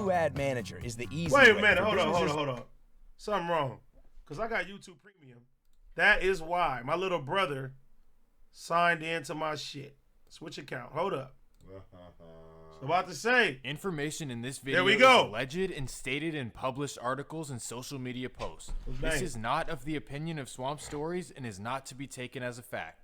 Value Add Manager is the easy Wait way. a minute, hold on. Something wrong. Because I got YouTube Premium. That is why my little brother signed into my shit. Switch account. Hold up. So about to say. Information in this video is alleged and stated in published articles and social media posts. This is not of the opinion of Swamp Stories and is not to be taken as a fact.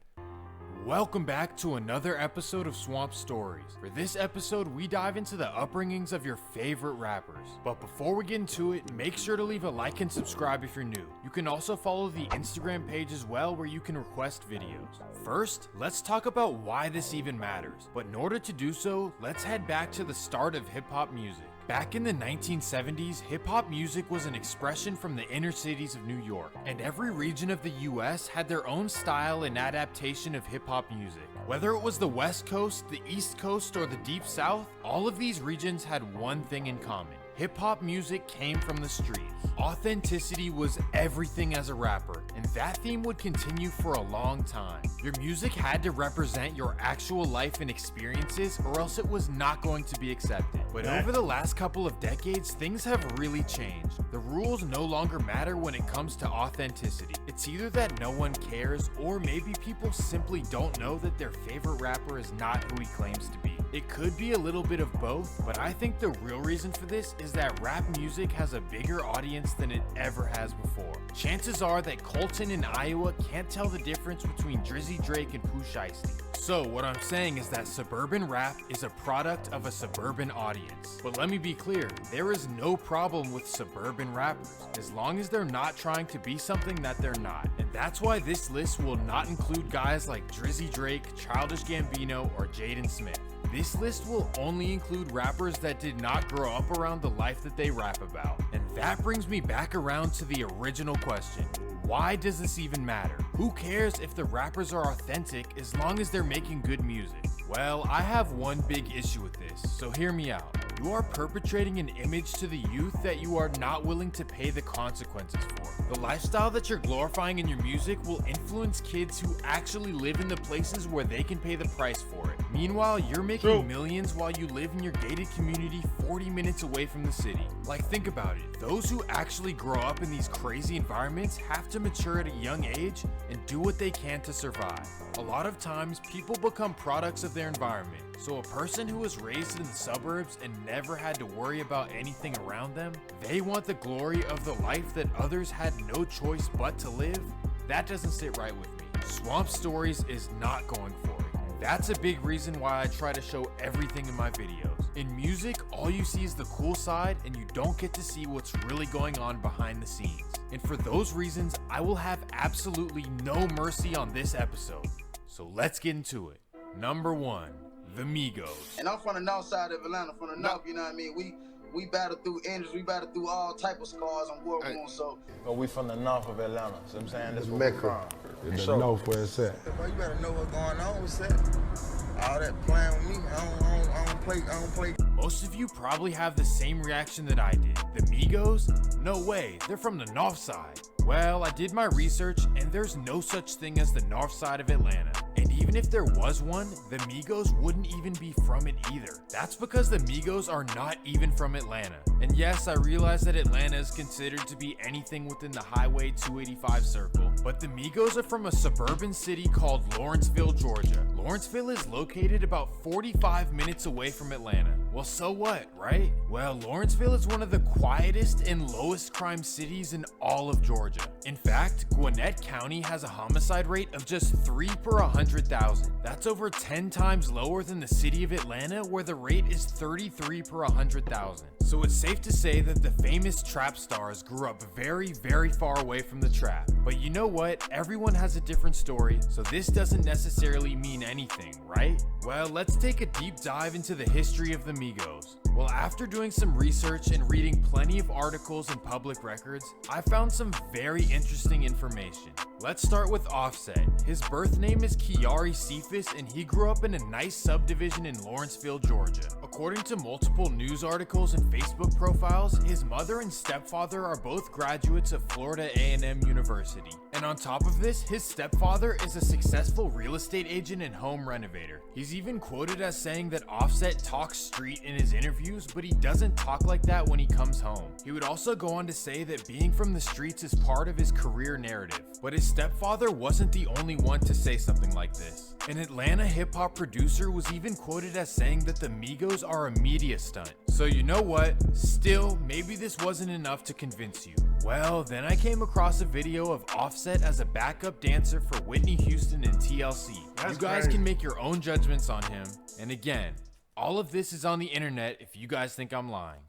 Welcome back to another episode of Swamp Stories. For this episode, we dive into the upbringings of your favorite rappers. But before we get into it, make sure to leave a like and subscribe if you're new. You can also follow the Instagram page as well, where you can request videos. First, let's talk about why this even matters. But in order to do so, let's head back to the start of hip-hop music. Back in the 1970s, hip-hop music was an expression from the inner cities of New York, and every region of the US had their own style and adaptation of hip-hop music. Whether it was the West Coast, the East Coast, or the Deep South, all of these regions had one thing in common. Hip-hop music came from the streets. Authenticity was everything as a rapper, and that theme would continue for a long time. Your music had to represent your actual life and experiences, or else it was not going to be accepted. But over the last couple of decades, things have really changed. The rules no longer matter when it comes to authenticity. It's either that no one cares, or maybe people simply don't know that their favorite rapper is not who he claims to be. It could be a little bit of both, but I think the real reason for this is that rap music has a bigger audience than it ever has before. Chances are that Colton in Iowa can't tell the difference between Drizzy Drake and Pooh Shiesty. So what I'm saying is that suburban rap is a product of a suburban audience. But let me be clear, there is no problem with suburban rappers, as long as they're not trying to be something that they're not. And that's why this list will not include guys like Drizzy Drake, Childish Gambino, or Jaden Smith. This list will only include rappers that did not grow up around the life that they rap about. And that brings me back around to the original question. Why does this even matter? Who cares if the rappers are authentic as long as they're making good music? Well, I have one big issue with this, so hear me out. You are perpetrating an image to the youth that you are not willing to pay the consequences for. The lifestyle that you're glorifying in your music will influence kids who actually live in the places where they can pay the price for it. Meanwhile, you're making millions while you live in your gated community 40 minutes away from the city. Like, think about it. Those who actually grow up in these crazy environments have to mature at a young age and do what they can to survive. A lot of times, people become products of their environment. So a person who was raised in the suburbs and never had to worry about anything around them, they want the glory of the life that others had no choice but to live. That doesn't sit right with me. Swamp Stories is not going for it. That's a big reason why I try to show everything in my videos. In music, all you see is the cool side and you don't get to see what's really going on behind the scenes. And for those reasons, I will have absolutely no mercy on this episode. So let's get into it. Number 1. The Migos. And I'm from the north side of Atlanta, from the north, you know what I mean? We battle through injuries, we battle through all type of scars on war wounds, so. But we from the north of Atlanta, so I'm saying that's where Mecca. we're from. The north where it's at. Bro, you better know what's going on with that. All that playing with me, I don't play. Most of you probably have the same reaction that I did. The Migos? No way, they're from the north side. Well, I did my research and there's no such thing as the north side of Atlanta. And even if there was one, the Migos wouldn't even be from it either. That's because the Migos are not even from Atlanta. And yes, I realize that Atlanta is considered to be anything within the Highway 285 circle, but the Migos are from a suburban city called Lawrenceville, Georgia. Lawrenceville is located about 45 minutes away from Atlanta. Well, so what, right? Well, Lawrenceville is one of the quietest and lowest crime cities in all of Georgia. In fact, Gwinnett County has a homicide rate of just 3 per 100,000. That's over 10 times lower than the city of Atlanta, where the rate is 33 per 100,000. So it's safe to say that the famous trap stars grew up very, very far away from the trap. But you know what? Everyone has a different story, so this doesn't necessarily mean anything, right? Well, let's take a deep dive into the history of the Migos. Well, after doing some research and reading plenty of articles and public records, I found some very interesting information. Let's start with Offset. His birth name is Kiari Cephas and he grew up in a nice subdivision in Lawrenceville, Georgia. According to multiple news articles and Facebook profiles, his mother and stepfather are both graduates of Florida A&M University. And on top of this, his stepfather is a successful real estate agent and home renovator. He's even quoted as saying that Offset talks street in his interviews interviews, but he doesn't talk like that when he comes home. He would also go on to say that being from the streets is part of his career narrative, but his stepfather wasn't the only one to say something like this. An Atlanta hip-hop producer was even quoted as saying that the Migos are a media stunt. So you know what? Still, maybe this wasn't enough to convince you. Well, then I came across a video of Offset as a backup dancer for Whitney Houston and TLC. You guys can make your own judgments on him. And again, all of this is on the internet if you guys think I'm lying.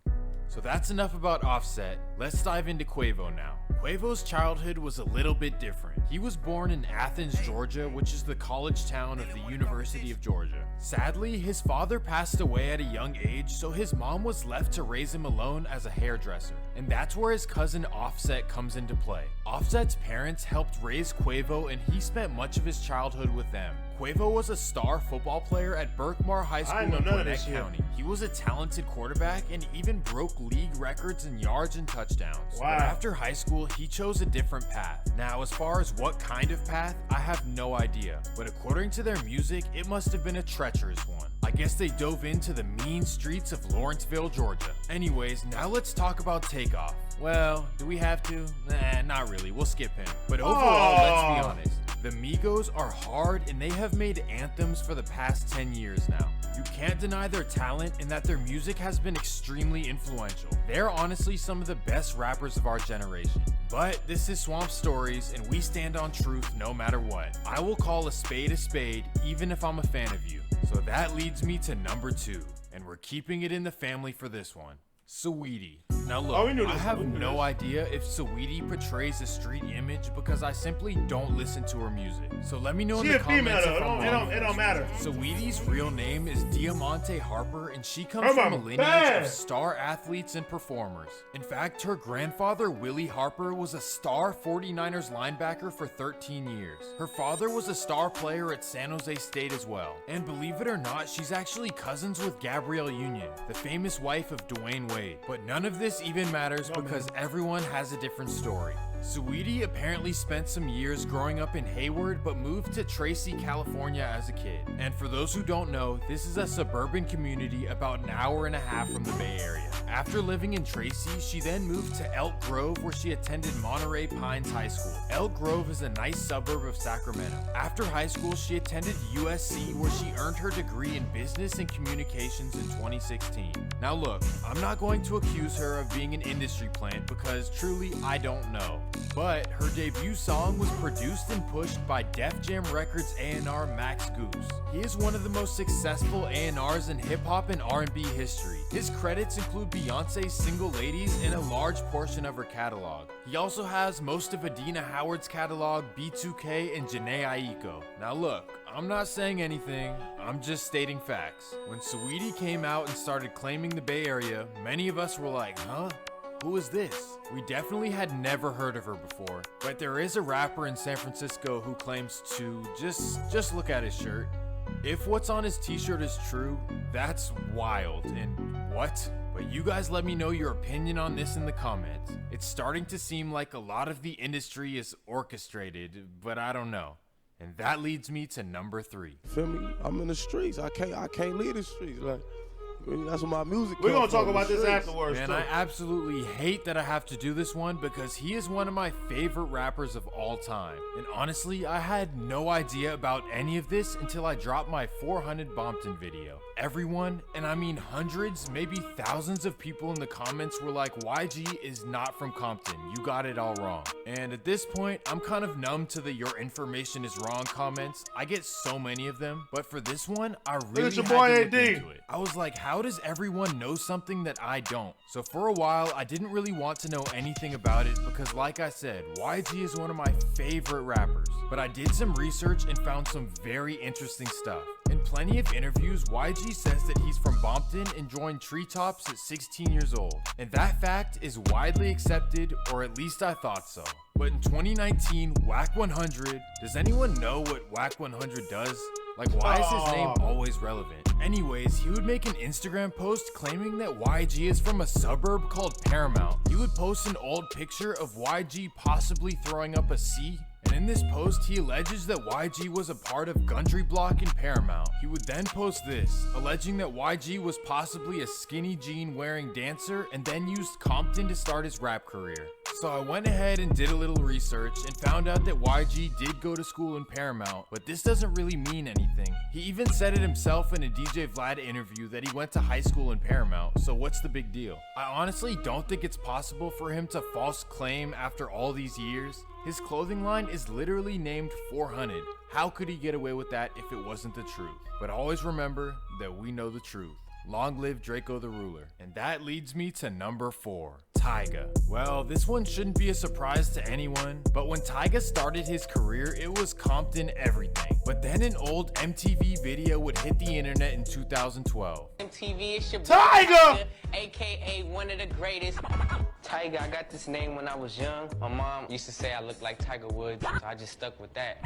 So that's enough about Offset. Let's dive into Quavo now. Quavo's childhood was a little bit different. He was born in Athens, Georgia, which is the college town of the University of Georgia. Sadly, his father passed away at a young age, so his mom was left to raise him alone as a hairdresser. And that's where his cousin Offset comes into play. Offset's parents helped raise Quavo, and he spent much of his childhood with them. Quavo was a star football player at Berkmar High School in Gwinnett County. He was a talented quarterback and even broke league records in yards and touchdowns. Wow. But after high school, he chose a different path. Now, as far as what kind of path, I have no idea. But according to their music, it must have been a treacherous one. I guess they dove into the mean streets of Lawrenceville, Georgia. Anyways, now let's talk about Takeoff. Well, do we have to? Nah, not really. We'll skip him. But overall, let's be honest. The Migos are hard and they have made anthems for the past 10 years now. You can't deny their talent and that their music has been extremely influential. They're honestly some of the best rappers of our generation. But this is Swamp Stories and we stand on truth no matter what. I will call a spade, even if I'm a fan of you. So that leads me to number 2, and we're keeping it in the family for this one. Saweetie. Now look, I have no idea if Saweetie portrays a street image because I simply don't listen to her music. So let me know in the comments if I'm wrong. It don't matter. Saweetie's real name is Diamante Harper, and she comes from a lineage of star athletes and performers. In fact, her grandfather, Willie Harper, was a star 49ers linebacker for 13 years. Her father was a star player at San Jose State as well. And believe it or not, she's actually cousins with Gabrielle Union, the famous wife of Dwayne Wade. But none of this even matters because everyone has a different story. Saweetie apparently spent some years growing up in Hayward but moved to Tracy, California as a kid. And for those who don't know, this is a suburban community about an hour and a half from the Bay Area. After living in Tracy, she then moved to Elk Grove where she attended Monterey Pines High School. Elk Grove is a nice suburb of Sacramento. After high school, she attended USC where she earned her degree in business and communications in 2016. Now look, I'm not going to accuse her of being an industry plant because truly I don't know. But her debut song was produced and pushed by Def Jam Records A&R Max Goose. He is one of the most successful A&Rs in hip-hop and R&B history. His credits include Beyonce's Single Ladies and a large portion of her catalog. He also has most of Adina Howard's catalog, B2K, and Jhené Aiko. Now look, I'm not saying anything, I'm just stating facts. When Saweetie came out and started claiming the Bay Area, many of us were like, huh? Who is this? We definitely had never heard of her before, but there is a rapper in San Francisco who claims to just look at his shirt. If what's on his t-shirt is true, that's wild and what? But you guys let me know your opinion on this in the comments. It's starting to seem like a lot of the industry is orchestrated, but I don't know. And that leads me to number 3. Feel me? I'm in the streets. I can't leave the streets. Like, that's what my music. We're gonna talk about this afterwards. Man, I absolutely hate that I have to do this one because he is one of my favorite rappers of all time. And honestly, I had no idea about any of this until I dropped my 400 Bompton video. Everyone, and I mean hundreds, maybe thousands of people in the comments were like, YG is not from Compton, you got it all wrong. And at this point, I'm kind of numb to the your information is wrong comments. I get so many of them, but for this one, I really had to look into it. I was like, how does everyone know something that I don't? So for a while, I didn't really want to know anything about it because like I said, YG is one of my favorite rappers. But I did some research and found some very interesting stuff. In plenty of interviews, YG says that he's from Bompton and joined Treetops at 16 years old. And that fact is widely accepted, or at least I thought so. But in 2019, Whack 100, does anyone know what Whack 100 does? Like, why is his name always relevant? Anyways, he would make an Instagram post claiming that YG is from a suburb called Paramount. He would post an old picture of YG possibly throwing up a C, and And in this post, he alleges that YG was a part of Gundry Block and Paramount. He would then post this, alleging that YG was possibly a skinny jean wearing dancer and then used Compton to start his rap career. So I went ahead and did a little research and found out that YG did go to school in Paramount, but this doesn't really mean anything. He even said it himself in a DJ Vlad interview that he went to high school in Paramount, so what's the big deal? I honestly don't think it's possible for him to false claim after all these years. His clothing line is literally named 400. How could he get away with that if it wasn't the truth? But always remember that we know the truth. Long live Draco the Ruler. And that leads me to number 4, Tyga. Well, this one shouldn't be a surprise to anyone, but when Tyga started his career, it was Compton everything. But then an old MTV video would hit the internet in 2012. MTV, it's your boy Tyga! aka one of the greatest. Tyga, I got this name when I was young. My mom used to say I looked like Tiger Woods, so I just stuck with that.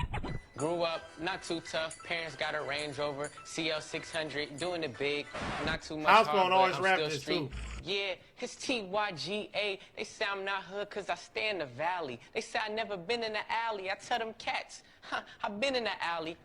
Grew up, not too tough. Parents got a Range Rover, CL600, doing it big. Not too much House hard, phone but always I'm rap still this street. too. Yeah, it's TYGA. They say I'm not hood cause I stay in the valley. They say I never been in the alley. I tell them cats, I've been in the alley.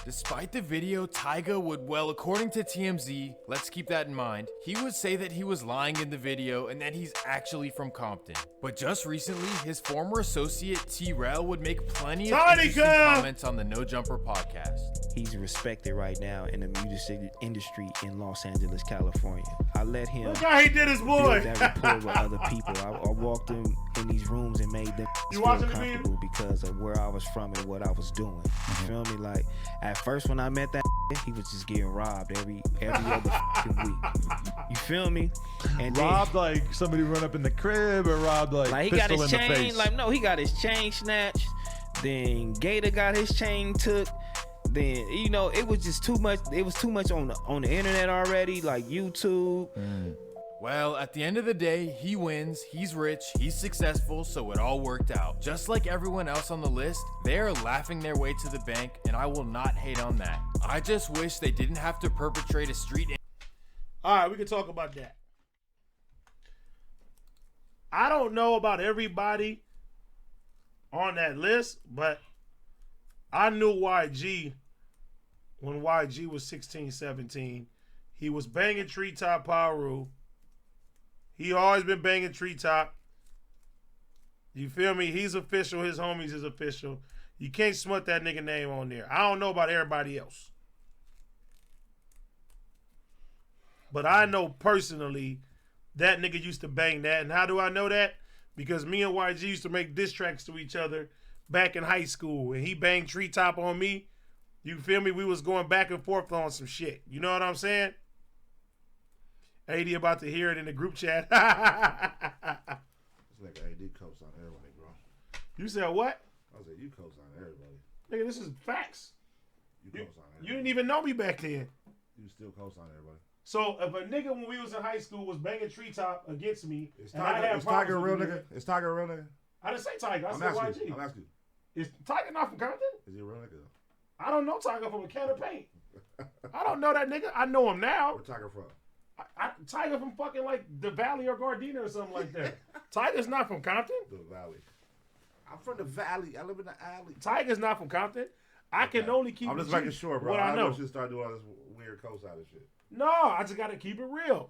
Despite the video, Tyga would, well, according to TMZ, let's keep that in mind, he would say that he was lying in the video and that he's actually from Compton. But just recently, his former associate T-Rail would make plenty of interesting comments on the No Jumper podcast. He's respected right now in the music industry in Los Angeles, California. I let him Look how he did his boy. build that rapport with other people. I walked in these rooms and made them feel comfortable because of where I was from and what I was doing. You feel me? Like, at first when I met that, he was just getting robbed every other week. You feel me? And robbed like somebody run up in the crib, or robbed like he got pistol his in the chain. face? Like, no, he got his chain snatched. Then Gator got his chain took. Then, you know, it was just too much. It was too much on the internet already, like YouTube. Well, at the end of the day, he wins, he's rich, he's successful, so it all worked out. Just like everyone else on the list, they are laughing their way to the bank, and I will not hate on that. I just wish they didn't have to perpetrate a street. All right, we can talk about that. I don't know about everybody on that list, but I knew YG when YG was 16, 17. He was banging Treetop Paru. He always been banging Treetop. You feel me? He's official. His homies is official. You can't smut that nigga name on there. I don't know about everybody else. But I know personally that nigga used to bang that. And how do I know that? Because me and YG used to make diss tracks to each other back in high school. And he banged Treetop on me. You feel me? We was going back and forth on some shit. You know what I'm saying? AD about to hear it in the group chat. It's like AD co-sign everybody, bro. You said what? I said you co-sign everybody. Nigga, this is facts. You co-sign everybody. You didn't even know me back then. You still co-sign everybody. So if a nigga when we was in high school was banging Treetop against me, Is and I had Tyga a problems real with nigga? it, Is Tyga a real nigga? I didn't say Tyga. I I'm said asking you. YG. I'm asking you. Is Tyga not from Compton? Is he a real nigga? I don't know Tyga from a can of paint. I don't know that nigga. I know him now. Where Tyga from? Tyga from fucking like the Valley or Gardena or something like that. Tyga's not from Compton. The Valley. I'm from the Valley. I live in the alley. Tyga's not from Compton. I can only keep. I'm just it making G sure, bro. What I I know. know you start doing all this weird co-signing shit. No, I just gotta keep it real.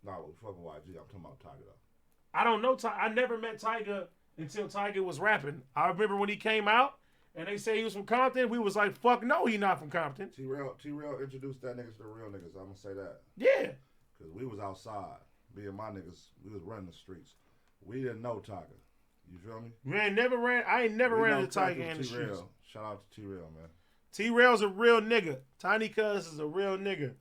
No, fucking YG. I'm talking about Tyga though. I don't know. I never met Tyga until Tyga was rapping. I remember when he came out and they say he was from Compton. We was like, fuck no, he not from Compton. T-Rail introduced that niggas to the real niggas. I'm gonna say that. Yeah. Cause we was outside. Me and my niggas, we was running the streets. We didn't know Tyga. You feel me? I ain't never ran into Tyga in the streets. Shout out to T-Rail, man. T-Rail's a real nigga. Tiny Cuz is a real nigga.